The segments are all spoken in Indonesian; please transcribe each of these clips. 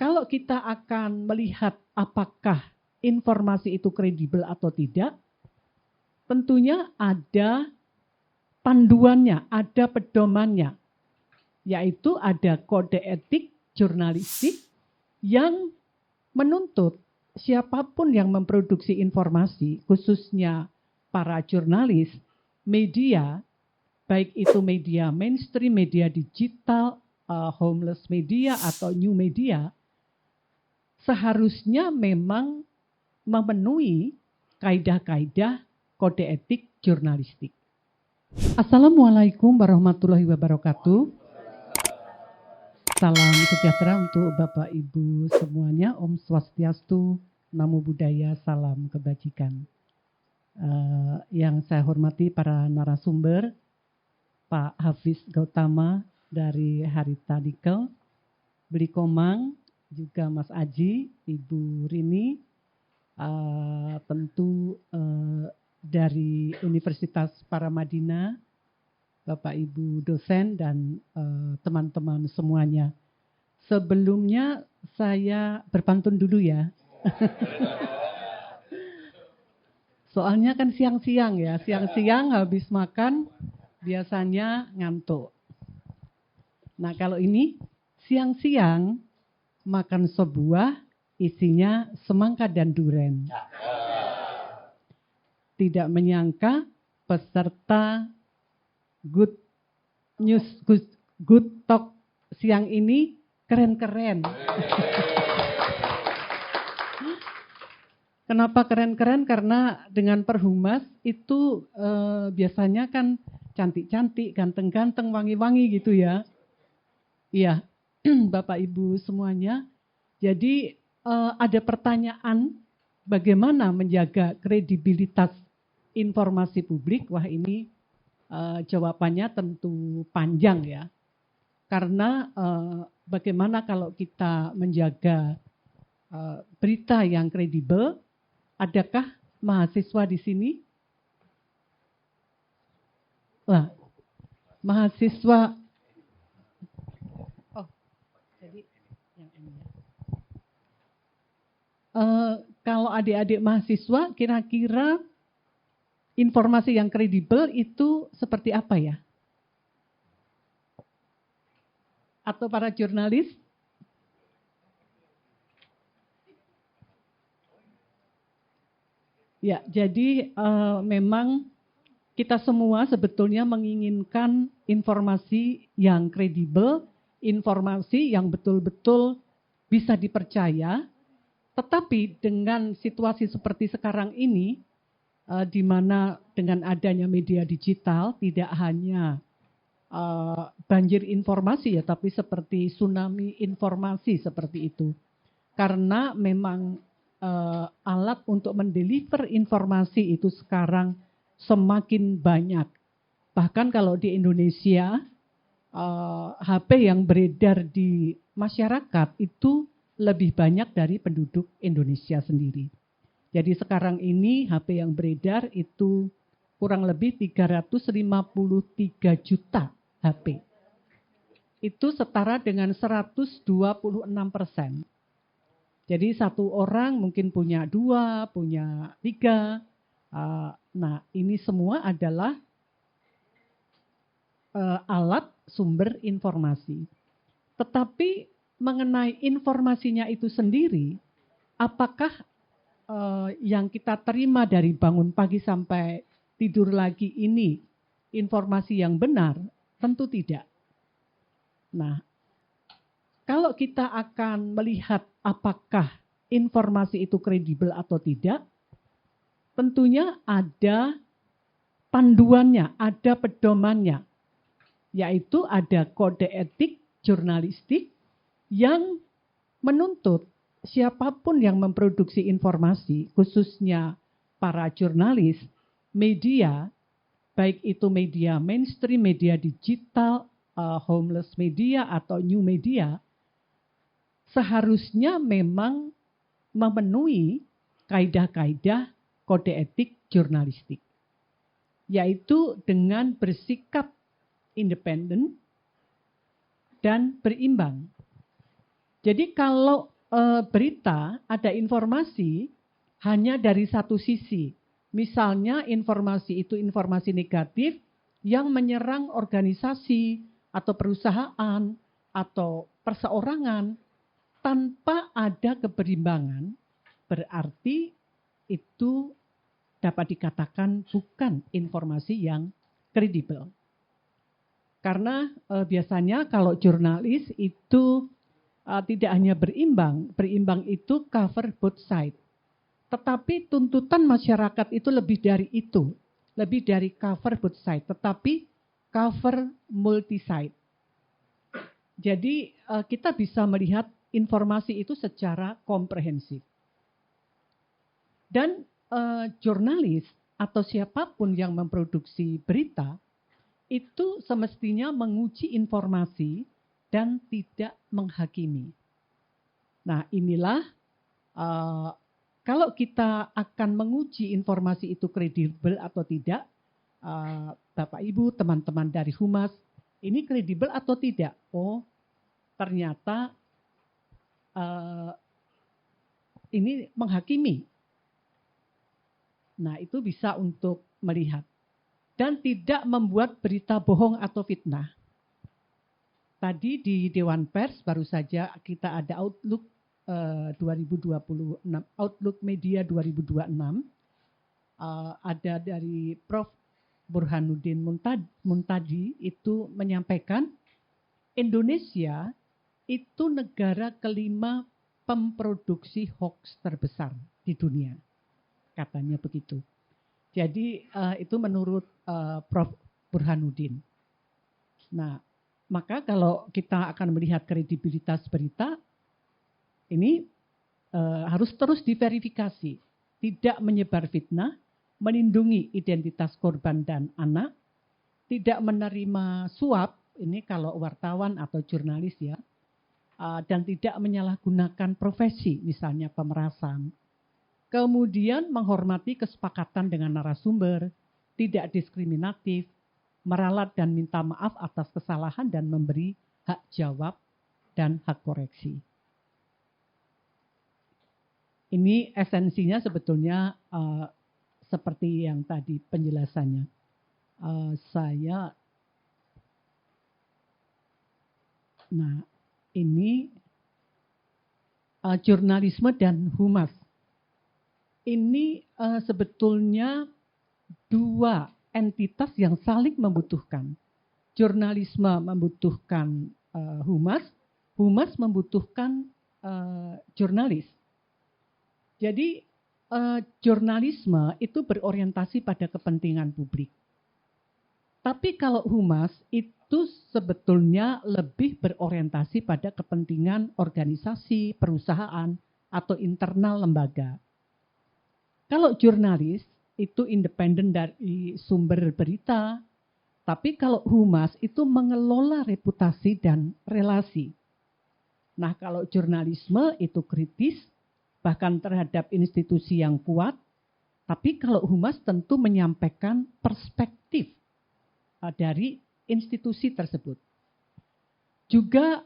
kalau kita akan melihat apakah informasi itu kredibel atau tidak, tentunya ada panduannya, ada pedomannya, yaitu ada kode etik jurnalistik yang menuntut siapapun yang memproduksi informasi, khususnya para jurnalis, media, baik itu media mainstream, media digital, homeless media atau new media, seharusnya memang memenuhi kaidah-kaidah kode etik jurnalistik. Assalamualaikum warahmatullahi wabarakatuh. Salam sejahtera untuk Bapak Ibu semuanya. Om Swastiastu, Namo Buddhaya, salam kebajikan. Yang saya hormati para narasumber, Pak Hafiz Gautama dari Harita Nikel, Beli Komang, juga Mas Aji, Ibu Rini, tentu dari Universitas Paramadina, Bapak Ibu dosen dan teman-teman semuanya. Sebelumnya saya berpantun dulu ya. Soalnya kan siang-siang ya, siang-siang habis makan biasanya ngantuk. Nah kalau ini siang-siang makan sebuah isinya semangka dan duren. Tidak menyangka peserta Good News, Good Talk siang ini keren-keren. Kenapa keren-keren? Karena dengan perhumas itu biasanya kan cantik-cantik, ganteng-ganteng, wangi-wangi gitu ya. Iya, Bapak Ibu semuanya. Jadi ada pertanyaan bagaimana menjaga kredibilitas informasi publik. Wah ini jawabannya tentu panjang ya. Karena bagaimana kalau kita menjaga berita yang kredibel? Adakah mahasiswa di sini? Lah, mahasiswa. Oh, jadi yang ini ya. Kalau adik-adik mahasiswa, kira-kira informasi yang kredibel itu seperti apa ya? Atau para jurnalis? Ya, jadi memang kita semua sebetulnya menginginkan informasi yang kredibel, informasi yang betul-betul bisa dipercaya, tetapi dengan situasi seperti sekarang ini, di mana dengan adanya media digital tidak hanya banjir informasi ya, tapi seperti tsunami informasi seperti itu. Karena memang alat untuk mendeliver informasi itu sekarang semakin banyak. Bahkan kalau di Indonesia, HP yang beredar di masyarakat itu lebih banyak dari penduduk Indonesia sendiri. Jadi sekarang ini HP yang beredar itu kurang lebih 353 juta HP. Itu setara dengan 126%. Jadi satu orang mungkin punya 2, punya 3. Nah ini semua adalah alat sumber informasi. Tetapi mengenai informasinya itu sendiri, apakah yang kita terima dari bangun pagi sampai tidur lagi ini informasi yang benar? Tentu tidak. Nah, kalau kita akan melihat apakah informasi itu kredibel atau tidak, tentunya ada panduannya, ada pedomannya, yaitu ada kode etik jurnalistik yang menuntut siapapun yang memproduksi informasi, khususnya para jurnalis, media, baik itu media mainstream, media digital, homeless media atau new media, seharusnya memang memenuhi kaidah-kaidah kode etik jurnalistik, yaitu dengan bersikap independen dan berimbang. Jadi kalau berita, ada informasi hanya dari satu sisi. Misalnya informasi itu informasi negatif yang menyerang organisasi atau perusahaan atau perseorangan tanpa ada keberimbangan, berarti itu dapat dikatakan bukan informasi yang kredibel. Karena biasanya kalau jurnalis itu tidak hanya berimbang itu cover both side. Tetapi tuntutan masyarakat itu lebih dari itu, lebih dari cover both side, tetapi cover multi side. Jadi kita bisa melihat informasi itu secara komprehensif. Dan jurnalis atau siapapun yang memproduksi berita itu semestinya menguji informasi dan tidak menghakimi. Nah, inilah kalau kita akan menguji informasi itu kredibel atau tidak, Bapak Ibu, teman-teman dari Humas, ini kredibel atau tidak? Oh, ternyata ini menghakimi. Nah, itu bisa untuk melihat. Dan tidak membuat berita bohong atau fitnah. Tadi di Dewan Pers baru saja kita ada Outlook 2026, Outlook Media 2026, ada dari Prof. Burhanuddin Muntadi itu menyampaikan Indonesia itu negara kelima pemproduksi hoax terbesar di dunia, katanya begitu. Jadi itu menurut Prof. Burhanuddin. Nah, maka kalau kita akan melihat kredibilitas berita, ini harus terus diverifikasi, tidak menyebar fitnah, melindungi identitas korban dan anak, tidak menerima suap, ini kalau wartawan atau jurnalis ya, dan tidak menyalahgunakan profesi, misalnya pemerasan. Kemudian menghormati kesepakatan dengan narasumber, tidak diskriminatif, meralat dan minta maaf atas kesalahan dan memberi hak jawab dan hak koreksi. Ini esensinya sebetulnya seperti yang tadi penjelasannya. Ini jurnalisme dan humas. Ini sebetulnya dua entitas yang saling membutuhkan. Jurnalisme membutuhkan humas, humas membutuhkan jurnalis. Jadi jurnalisme itu berorientasi pada kepentingan publik. Tapi kalau humas itu sebetulnya lebih berorientasi pada kepentingan organisasi, perusahaan, atau internal lembaga. Kalau jurnalis itu independen dari sumber berita, tapi kalau humas itu mengelola reputasi dan relasi. Nah, kalau jurnalisme itu kritis, bahkan terhadap institusi yang kuat, tapi kalau humas tentu menyampaikan perspektif dari institusi tersebut. Juga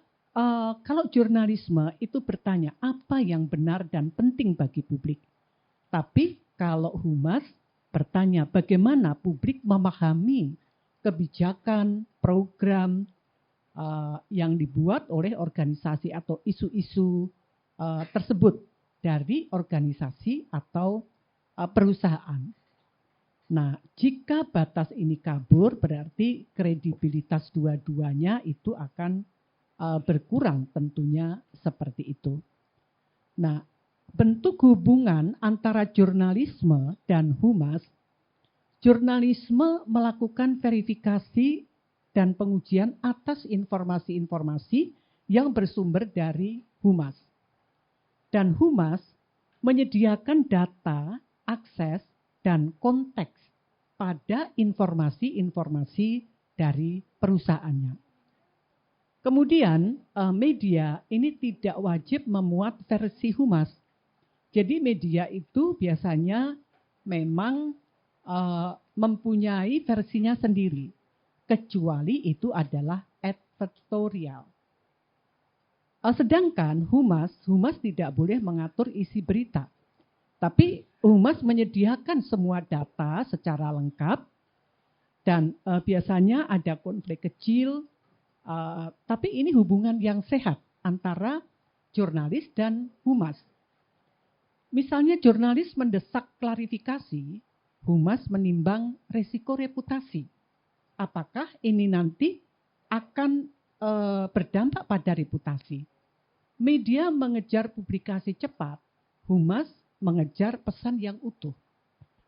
kalau jurnalisme itu bertanya apa yang benar dan penting bagi publik. Tapi kalau humas bertanya bagaimana publik memahami kebijakan, program yang dibuat oleh organisasi atau isu-isu tersebut dari organisasi atau perusahaan. Nah, jika batas ini kabur, berarti kredibilitas dua-duanya itu akan berkurang tentunya seperti itu. Nah, bentuk hubungan antara jurnalisme dan humas, jurnalisme melakukan verifikasi dan pengujian atas informasi-informasi yang bersumber dari humas. Dan humas menyediakan data, akses, dan konteks pada informasi-informasi dari perusahaannya. Kemudian media ini tidak wajib memuat versi humas. Jadi media itu biasanya memang mempunyai versinya sendiri, kecuali itu adalah editorial. Sedangkan humas tidak boleh mengatur isi berita. Tapi humas menyediakan semua data secara lengkap dan biasanya ada konflik kecil, tapi ini hubungan yang sehat antara jurnalis dan humas. Misalnya jurnalis mendesak klarifikasi, humas menimbang resiko reputasi. Apakah ini nanti akan berdampak pada reputasi? Media mengejar publikasi cepat, humas mengejar pesan yang utuh.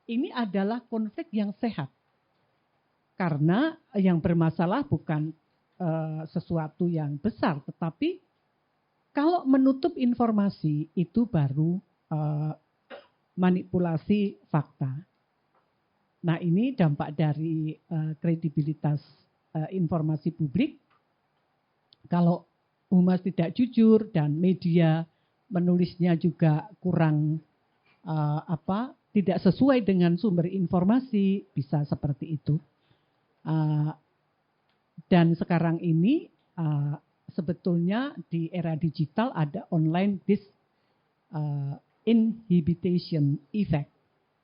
Ini adalah konflik yang sehat. Karena yang bermasalah bukan sesuatu yang besar, tetapi kalau menutup informasi itu baru manipulasi fakta. Nah, ini dampak dari kredibilitas informasi publik. Kalau humas tidak jujur dan media menulisnya juga kurang tidak sesuai dengan sumber informasi, bisa seperti itu. Dan sekarang ini sebetulnya di era digital ada online disinhibition effect.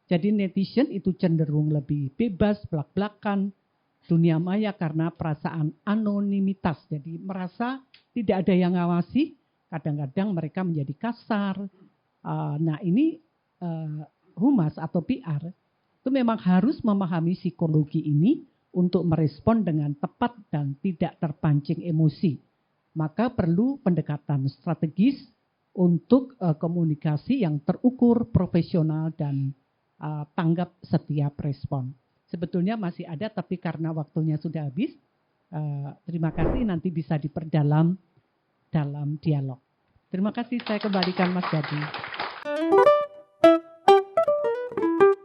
Jadi netizen itu cenderung lebih bebas, belak-belakan dunia maya karena perasaan anonimitas. Jadi merasa tidak ada yang ngawasi, kadang-kadang mereka menjadi kasar. Nah ini humas atau PR itu memang harus memahami psikologi ini untuk merespon dengan tepat dan tidak terpancing emosi. Maka perlu pendekatan strategis untuk komunikasi yang terukur, profesional, dan tanggap setiap respon. Sebetulnya masih ada, tapi karena waktunya sudah habis, terima kasih, nanti bisa diperdalam dalam dialog. Terima kasih, saya kembalikan Mas Gadi.